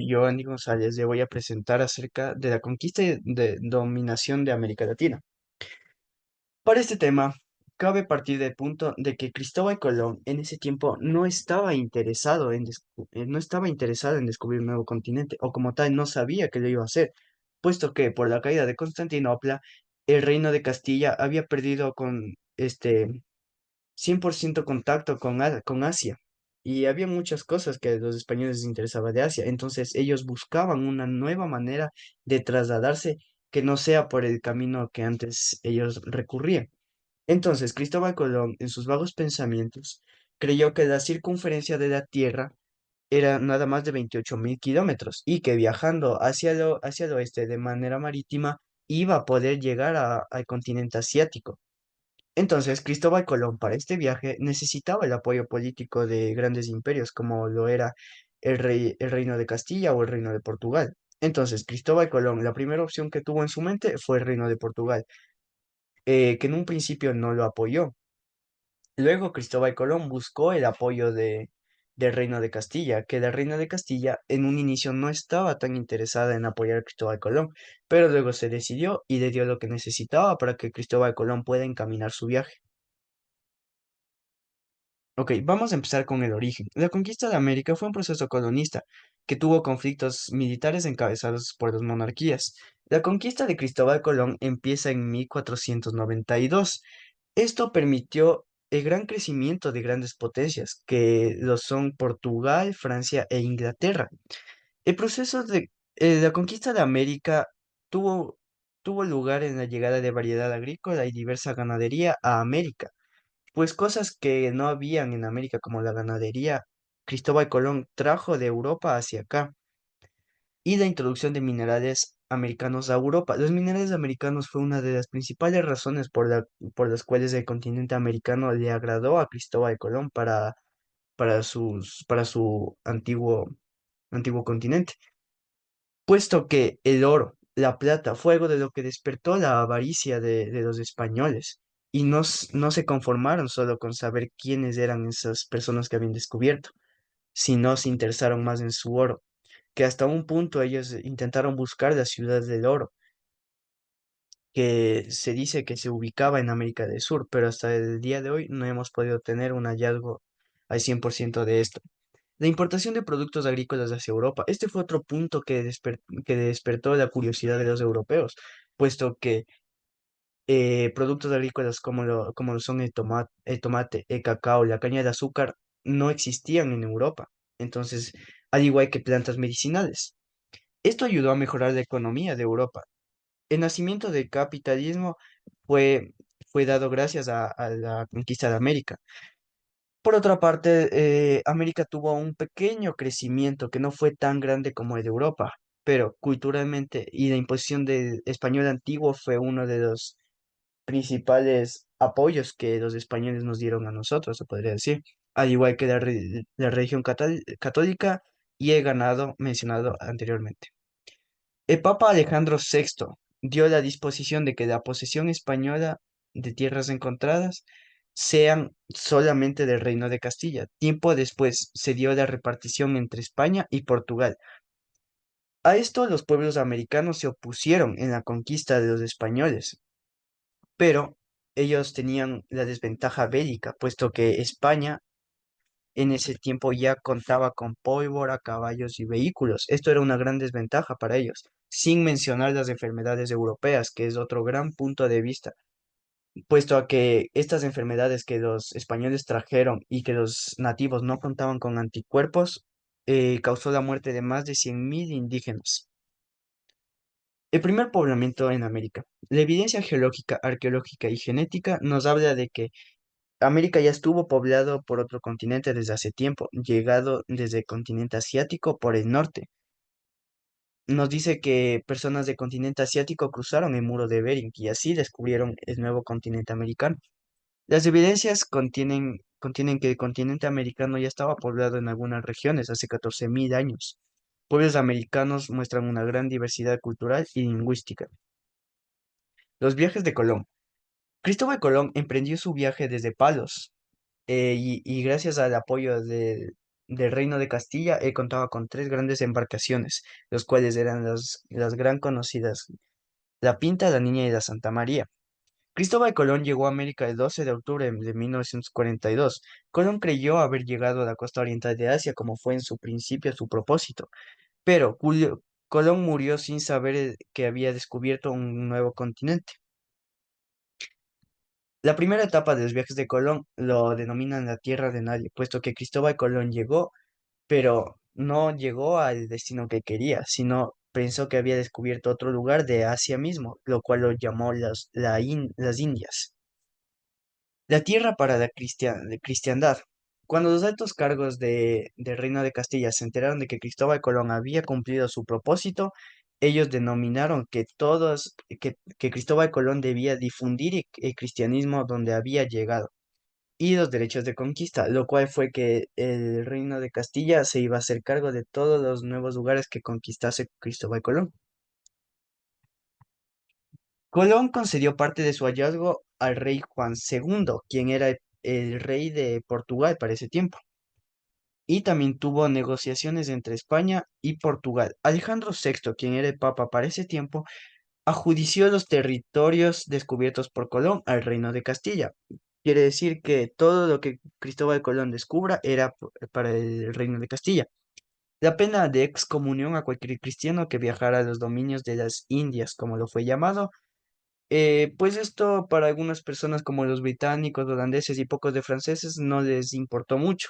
Yo, Andy González, le voy a presentar acerca de la conquista y de dominación de América Latina. Para este tema, cabe partir del punto de que Cristóbal Colón en ese tiempo no estaba interesado en descubrir un nuevo continente, o como tal no sabía que lo iba a hacer, puesto que por la caída de Constantinopla, el reino de Castilla había perdido con 100% contacto con Asia. Y había muchas cosas que a los españoles les interesaba de Asia. Entonces ellos buscaban una nueva manera de trasladarse que no sea por el camino que antes ellos recurrían. Entonces Cristóbal Colón, en sus vagos pensamientos, creyó que la circunferencia de la Tierra era nada más de 28.000 kilómetros y que viajando hacia el oeste de manera marítima iba a poder llegar al continente asiático. Entonces, Cristóbal Colón para este viaje necesitaba el apoyo político de grandes imperios como lo era el Reino de Castilla o el Reino de Portugal. Entonces, Cristóbal Colón, la primera opción que tuvo en su mente fue el Reino de Portugal, que en un principio no lo apoyó. Luego, Cristóbal Colón buscó el apoyo del Reino de Castilla, que la Reina de Castilla en un inicio no estaba tan interesada en apoyar a Cristóbal Colón, pero luego se decidió y le dio lo que necesitaba para que Cristóbal Colón pueda encaminar su viaje. Ok, vamos a empezar con el origen. La conquista de América fue un proceso colonista que tuvo conflictos militares encabezados por las monarquías. La conquista de Cristóbal Colón empieza en 1492. Esto permitió el gran crecimiento de grandes potencias, que lo son Portugal, Francia e Inglaterra. El proceso de la conquista de América tuvo, tuvo lugar en la llegada de variedad agrícola y diversa ganadería a América. Pues cosas que no habían en América, como la ganadería, Cristóbal Colón trajo de Europa hacia acá, y la introducción de minerales americanos a Europa. Los minerales americanos fue una de las principales razones por las cuales el continente americano le agradó a Cristóbal Colón para su antiguo continente, puesto que el oro, la plata, fue algo de lo que despertó la avaricia de los españoles. Y no se conformaron solo con saber quiénes eran esas personas que habían descubierto, sino se interesaron más en su oro, que hasta un punto ellos intentaron buscar la ciudad del oro, que se dice que se ubicaba en América del Sur, pero hasta el día de hoy no hemos podido tener un hallazgo al 100% de esto. La importación de productos agrícolas hacia Europa. Este fue otro punto que despertó la curiosidad de los europeos, puesto que productos agrícolas como lo son el tomate, el cacao, la caña de azúcar, no existían en Europa. Entonces, al igual que plantas medicinales. Esto ayudó a mejorar la economía de Europa. El nacimiento del capitalismo fue, fue dado gracias a la conquista de América. Por otra parte, América tuvo un pequeño crecimiento que no fue tan grande como el de Europa, pero culturalmente y la imposición del español antiguo fue uno de los principales apoyos que los españoles nos dieron a nosotros, se podría decir, al igual que la religión católica y el ganado mencionado anteriormente. El Papa Alejandro VI dio la disposición de que la posesión española de tierras encontradas sean solamente del Reino de Castilla. Tiempo después se dio la repartición entre España y Portugal. A esto los pueblos americanos se opusieron en la conquista de los españoles, pero ellos tenían la desventaja bélica, puesto que España en ese tiempo ya contaba con pólvora, caballos y vehículos. Esto era una gran desventaja para ellos, sin mencionar las enfermedades europeas, que es otro gran punto de vista, puesto a que estas enfermedades que los españoles trajeron y que los nativos no contaban con anticuerpos, causó la muerte de más de 100.000 indígenas. El primer poblamiento en América. La evidencia geológica, arqueológica y genética nos habla de que América ya estuvo poblado por otro continente desde hace tiempo, llegado desde el continente asiático por el norte. Nos dice que personas del continente asiático cruzaron el muro de Bering y así descubrieron el nuevo continente americano. Las evidencias contienen que el continente americano ya estaba poblado en algunas regiones hace 14.000 años. Pueblos americanos muestran una gran diversidad cultural y lingüística. Los viajes de Colón. Cristóbal Colón emprendió su viaje desde Palos, y gracias al apoyo del Reino de Castilla, él contaba con tres grandes embarcaciones, los cuales eran las gran conocidas, la Pinta, la Niña y la Santa María. Cristóbal Colón llegó a América el 12 de octubre de 1942. Colón creyó haber llegado a la costa oriental de Asia, como fue en su principio su propósito, pero Colón murió sin saber que había descubierto un nuevo continente. La primera etapa de los viajes de Colón lo denominan la Tierra de Nadie, puesto que Cristóbal Colón llegó, pero no llegó al destino que quería, sino pensó que había descubierto otro lugar de Asia mismo, lo cual lo llamó las Indias. La tierra para la cristiandad. Cuando los altos cargos del Reino de Castilla se enteraron de que Cristóbal Colón había cumplido su propósito, ellos denominaron que Cristóbal Colón debía difundir el cristianismo donde había llegado y los derechos de conquista, lo cual fue que el Reino de Castilla se iba a hacer cargo de todos los nuevos lugares que conquistase Cristóbal Colón. Colón concedió parte de su hallazgo al rey Juan II, quien era el rey de Portugal para ese tiempo, y también tuvo negociaciones entre España y Portugal. Alejandro VI, quien era el papa para ese tiempo, adjudició los territorios descubiertos por Colón al reino de Castilla. Quiere decir que todo lo que Cristóbal Colón descubra era para el reino de Castilla. La pena de excomunión a cualquier cristiano que viajara a los dominios de las Indias, como lo fue llamado, pues esto para algunas personas como los británicos, holandeses y pocos de franceses no les importó mucho.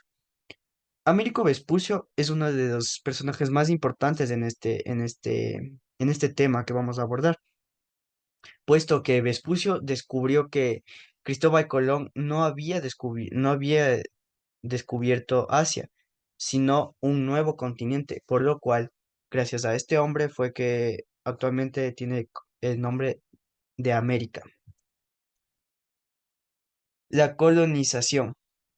Américo Vespucio es uno de los personajes más importantes en este tema que vamos a abordar, puesto que Vespucio descubrió que Cristóbal Colón no había descubierto Asia, sino un nuevo continente, por lo cual, gracias a este hombre fue que actualmente tiene el nombre de América. La colonización.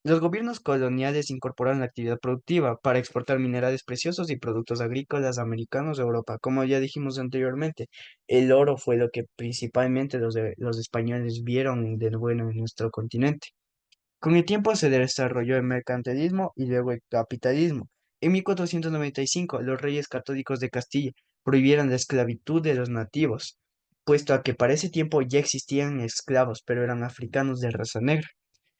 Los gobiernos coloniales incorporaron la actividad productiva para exportar minerales preciosos y productos agrícolas americanos a Europa. Como ya dijimos anteriormente, el oro fue lo que principalmente los españoles vieron de bueno en nuestro continente. Con el tiempo se desarrolló el mercantilismo y luego el capitalismo. En 1495, los reyes católicos de Castilla prohibieron la esclavitud de los nativos, puesto a que para ese tiempo ya existían esclavos, pero eran africanos de raza negra.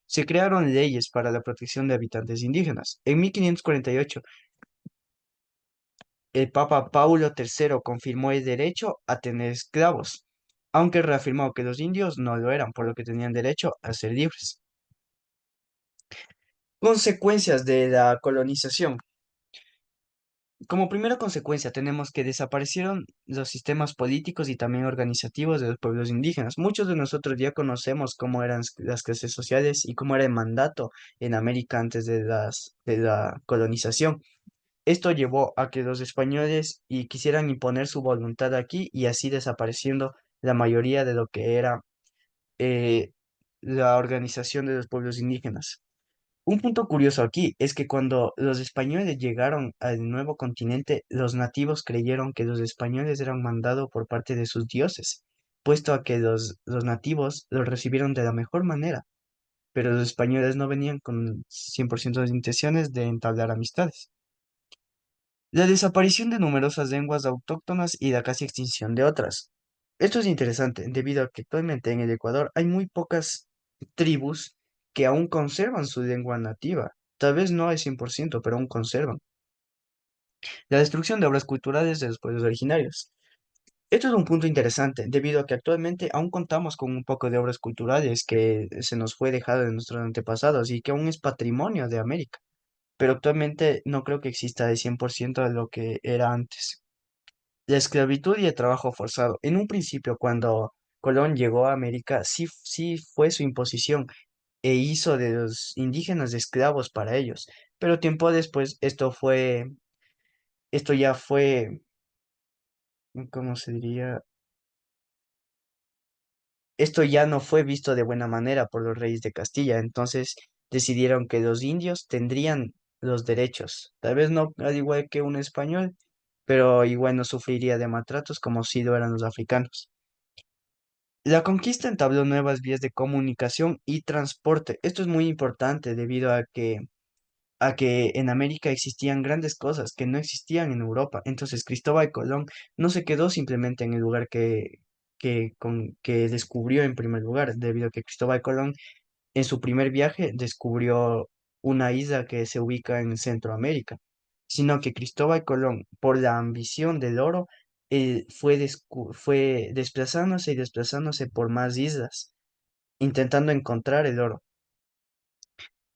Se crearon leyes para la protección de habitantes indígenas. En 1548, el Papa Paulo III confirmó el derecho a tener esclavos, aunque reafirmó que los indios no lo eran, por lo que tenían derecho a ser libres. Consecuencias de la colonización. Como primera consecuencia tenemos que desaparecieron los sistemas políticos y también organizativos de los pueblos indígenas. Muchos de nosotros ya conocemos cómo eran las clases sociales y cómo era el mandato en América antes de la colonización. Esto llevó a que los españoles quisieran imponer su voluntad aquí y así desapareciendo la mayoría de lo que era eh, la organización de los pueblos indígenas. Un punto curioso aquí es que cuando los españoles llegaron al nuevo continente, los nativos creyeron que los españoles eran mandados por parte de sus dioses, puesto a que los nativos los recibieron de la mejor manera, pero los españoles no venían con 100% de intenciones de entablar amistades. La desaparición de numerosas lenguas autóctonas y la casi extinción de otras. Esto es interesante debido a que actualmente en el Ecuador hay muy pocas tribus que aún conservan su lengua nativa. Tal vez no al 100%, pero aún conservan. La destrucción de obras culturales de los pueblos originarios. Esto es un punto interesante debido a que actualmente aún contamos con un poco de obras culturales que se nos fue dejado de nuestros antepasados y que aún es patrimonio de América, pero actualmente no creo que exista el 100% de lo que era antes. La esclavitud y el trabajo forzado. En un principio, cuando Colón llegó a América, sí, sí fue su imposición e hizo de los indígenas esclavos para ellos. Pero tiempo después, esto ya fue, ¿cómo se diría? Esto ya no fue visto de buena manera por los reyes de Castilla. Entonces decidieron que los indios tendrían los derechos. Tal vez no al igual que un español, pero igual no sufriría de maltratos como sí lo eran los africanos. La conquista entabló nuevas vías de comunicación y transporte. Esto es muy importante debido a que a que en América existían grandes cosas que no existían en Europa. Entonces Cristóbal Colón no se quedó simplemente en el lugar que descubrió en primer lugar, debido a que Cristóbal Colón en su primer viaje descubrió una isla que se ubica en Centroamérica, sino que Cristóbal Colón, por la ambición del oro, fue desplazándose y desplazándose por más islas, intentando encontrar el oro.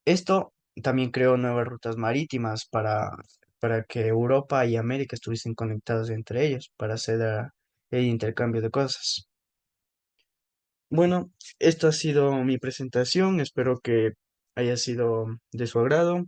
Esto también creó nuevas rutas marítimas para que Europa y América estuviesen conectados entre ellos, para hacer el intercambio de cosas. Bueno, esto ha sido mi presentación, espero que haya sido de su agrado.